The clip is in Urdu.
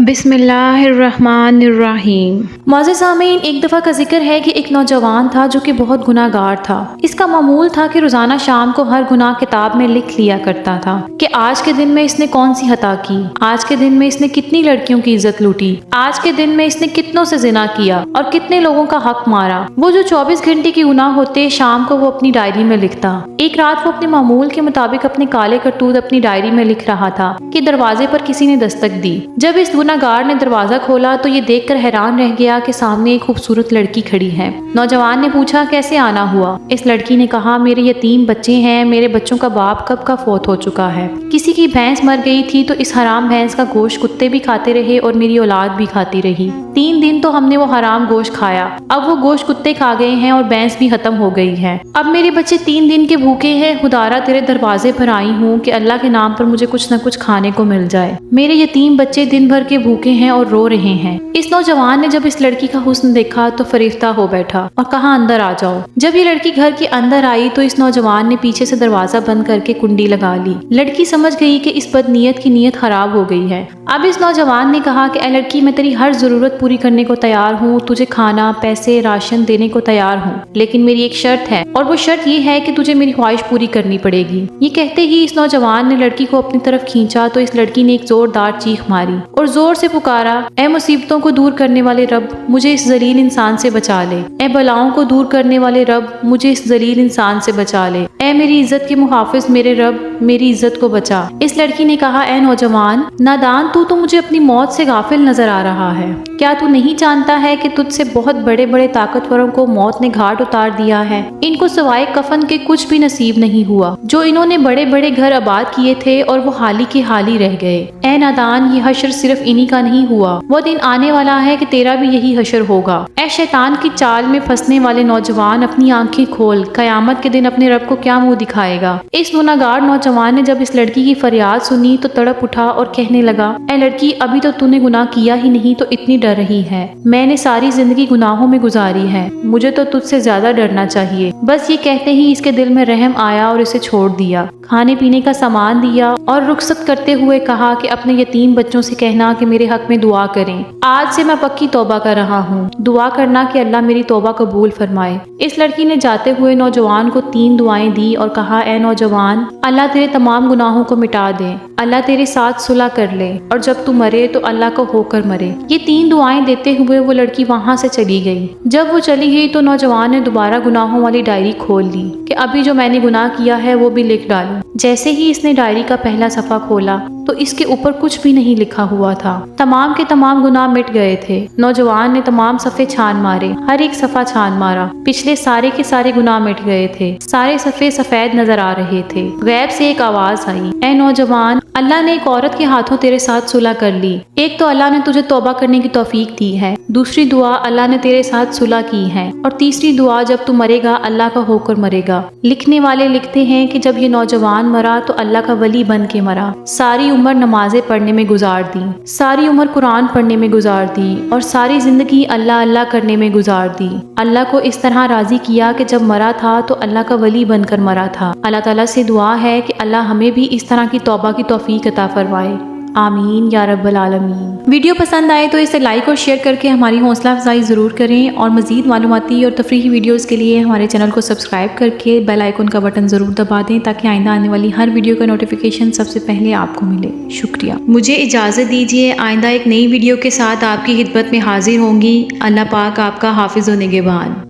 بسم اللہ الرحمن الرحیم۔ معزز سامعین، ایک دفعہ کا ذکر ہے کہ ایک نوجوان تھا جو کہ بہت گناہ گار تھا۔ اس کا معمول تھا کہ روزانہ شام کو ہر گناہ کتاب میں لکھ لیا کرتا تھا کہ آج کے دن میں اس نے کون سی خطا کی، آج کے دن میں اس نے کتنی لڑکیوں کی عزت لوٹی، آج کے دن میں اس نے کتنوں سے زنا کیا اور کتنے لوگوں کا حق مارا۔ وہ جو 24 گھنٹے کی گناہ ہوتے شام کو وہ اپنی ڈائری میں لکھتا۔ ایک رات وہ اپنے معمول کے مطابق اپنے کالے کرتوت اپنی ڈائری میں لکھ رہا تھا کہ دروازے پر کسی نے دستک دی۔ جب اس گناہ گار نے دروازہ کھولا تو یہ دیکھ کر حیران رہ گیا کہ سامنے ایک خوبصورت لڑکی کھڑی ہے۔ نوجوان نے پوچھا کیسے آنا ہوا؟ اس لڑکی نے کہا میرے یتیم بچے ہیں، میرے بچوں کا باپ کب کا فوت ہو چکا ہے، کسی کی بھینس مر گئی تھی تو اس حرام بھینس کا گوشت کتے بھی کھاتے رہے اور میری اولاد بھی کھاتی رہی۔ 3 دن تو ہم نے وہ حرام گوشت کھایا، اب وہ گوشت کتے کھا گئے ہیں اور بھینس بھی ختم ہو گئی ہے۔ اب میرے بچے 3 دن کے بھوکے ہیں، خدارا تیرے دروازے پر آئی ہوں کہ اللہ کے نام پر مجھے کچھ نہ کچھ کھانے کو مل جائے۔ میرے یتیم بچے دن بھر کے بھوکے ہیں اور رو رہے ہیں۔ اس نوجوان نے جب اس لڑکی کا حسن دیکھا تو فریفتہ ہو بیٹھا اور کہا اندر آ جاؤ۔ جب یہ لڑکی گھر کے اندر آئی تو اس نوجوان نے پیچھے سے دروازہ بند کر کے کنڈی لگا لی۔ لڑکی سمجھ گئی کہ اس بد نیت کی نیت خراب ہو گئی ہے۔ اب اس نوجوان نے کہا کہ اے لڑکی، میں تیری ہر ضرورت پوری کرنے کو تیار ہوں، تجھے کھانا، پیسے، راشن دینے کو تیار ہوں، لیکن میری ایک شرط ہے اور وہ شرط یہ ہے کہ تجھے میری خواہش پوری کرنی پڑے گی۔ یہ کہتے ہی اس نوجوان نے لڑکی کو اپنی طرف کھینچا تو اس لڑکی نے ایک زوردار چیخ ماری اور زور سے پکارا، اے مصیبتوں کو دور کرنے والے رب، مجھے اس ذلیل انسان سے بچا لے۔ اے بلاؤں کو دور کرنے والے رب، مجھے اس ذلیل انسان سے بچا لے۔ اے میری عزت کے محافظ میرے رب، میری عزت کو بچا۔ اس لڑکی نے کہا، اے نوجوان نادان، تو مجھے اپنی موت سے غافل نظر آ رہا ہے۔ کیا تو نہیں جانتا ہے کہ تجھ سے بہت بڑے بڑے طاقتوروں کو موت نے گھاٹ اتار دیا ہے؟ ان کو سوائے کفن کے کچھ بھی نصیب نہیں ہوا۔ جو انہوں نے بڑے بڑے گھر آباد کیے تھے اور وہ حالی کے حالی رہ گئے۔ اے نادان، یہ حشر صرف انہی کا نہیں ہوا، وہ دن آنے والا ہے کہ تیرا بھی یہی حشر ہوگا۔ اے شیطان کی چال میں پھنسنے والے نوجوان، اپنی آنکھیں کھول، قیامت کے دن اپنے رب کو کیا منہ دکھائے گا؟ اس گنہگار نوجوان نے جب اس لڑکی کی فریاد سنی تو تڑپ اٹھا اور کہنے لگا، اے لڑکی، ابھی تو نے گناہ کیا ہی نہیں تو اتنی ڈر رہی ہے؟ میں نے ساری زندگی گناہوں میں گزاری ہے، مجھے تو تجھ سے زیادہ ڈرنا چاہیے۔ بس یہ کہتے ہی اس کے دل میں رحم آیا اور اسے چھوڑ دیا، کھانے پینے کا سامان دیا اور رخصت کرتے ہوئے کہا کہ اپنے یتیم بچوں سے کہنا کہ میرے حق میں دعا کریں۔ آج سے میں پکی توبہ کر رہا ہوں، دعا کرنا کہ اللہ میری توبہ قبول فرمائے۔ اس لڑکی نے جاتے ہوئے نوجوان کو 3 دعائیں دی اور کہا، اے نوجوان، اللہ تیرے تمام گناہوں کو مٹا دے، اللہ تیرے ساتھ صلح کر لے، اور جب تو مرے تو اللہ کو ہو کر مرے۔ یہ 3 دعائیں دیتے ہوئے وہ لڑکی وہاں سے چلی گئی۔ جب وہ چلی گئی تو نوجوان نے دوبارہ گناہوں والی ڈائری کھول لی کہ ابھی جو میں نے گناہ کیا ہے وہ بھی لکھ ڈالوں۔ جیسے ہی اس نے ڈائری کا پہلا صفحہ کھولا تو اس کے اوپر کچھ بھی نہیں لکھا ہوا تھا، تمام کے تمام گناہ مٹ گئے تھے۔ نوجوان نے تمام صفحے چھان مارے، ہر ایک صفحہ چھان مارا، پچھلے سارے کے سارے گناہ مٹ گئے تھے، سارے صفحے سفید نظر آ رہے تھے۔ غیب سے ایک آواز آئی، اے نوجوان، اللہ نے ایک عورت کے ہاتھوں تیرے ساتھ صلح کر لی۔ ایک تو اللہ نے تجھے توبہ کرنے کی توفیق دی ہے، دوسری دعا اللہ نے تیرے ساتھ صلح کی ہے، اور تیسری دعا جب تو مرے گا اللہ کا ہو کر مرے گا۔ لکھنے والے لکھتے ہیں کہ جب یہ نوجوان مرا تو اللہ کا ولی بن کے مرا، ساری عمر نمازیں پڑھنے میں گزار دی، ساری عمر قرآن پڑھنے میں گزار دی، اور ساری زندگی اللہ اللہ کرنے میں گزار دی۔ اللہ کو اس طرح راضی کیا کہ جب مرا تھا تو اللہ کا ولی بن کر مرا تھا۔ اللہ تعالیٰ سے دعا ہے کہ اللہ ہمیں بھی اس طرح کی توبہ کی توفیق عطا فرمائے، آمین یا رب العالمین۔ ویڈیو پسند آئے تو اسے لائک اور شیئر کر کے ہماری حوصلہ افزائی ضرور کریں، اور مزید معلوماتی اور تفریحی ویڈیوز کے لیے ہمارے چینل کو سبسکرائب کر کے بیل آئیکن کا بٹن ضرور دبا دیں تاکہ آئندہ آنے والی ہر ویڈیو کا نوٹیفیکیشن سب سے پہلے آپ کو ملے۔ شکریہ۔ مجھے اجازت دیجیے، آئندہ ایک نئی ویڈیو کے ساتھ آپ کی خدمت میں حاضر ہوں گی۔ اللہ پاک آپ کا حافظ و نگہبان۔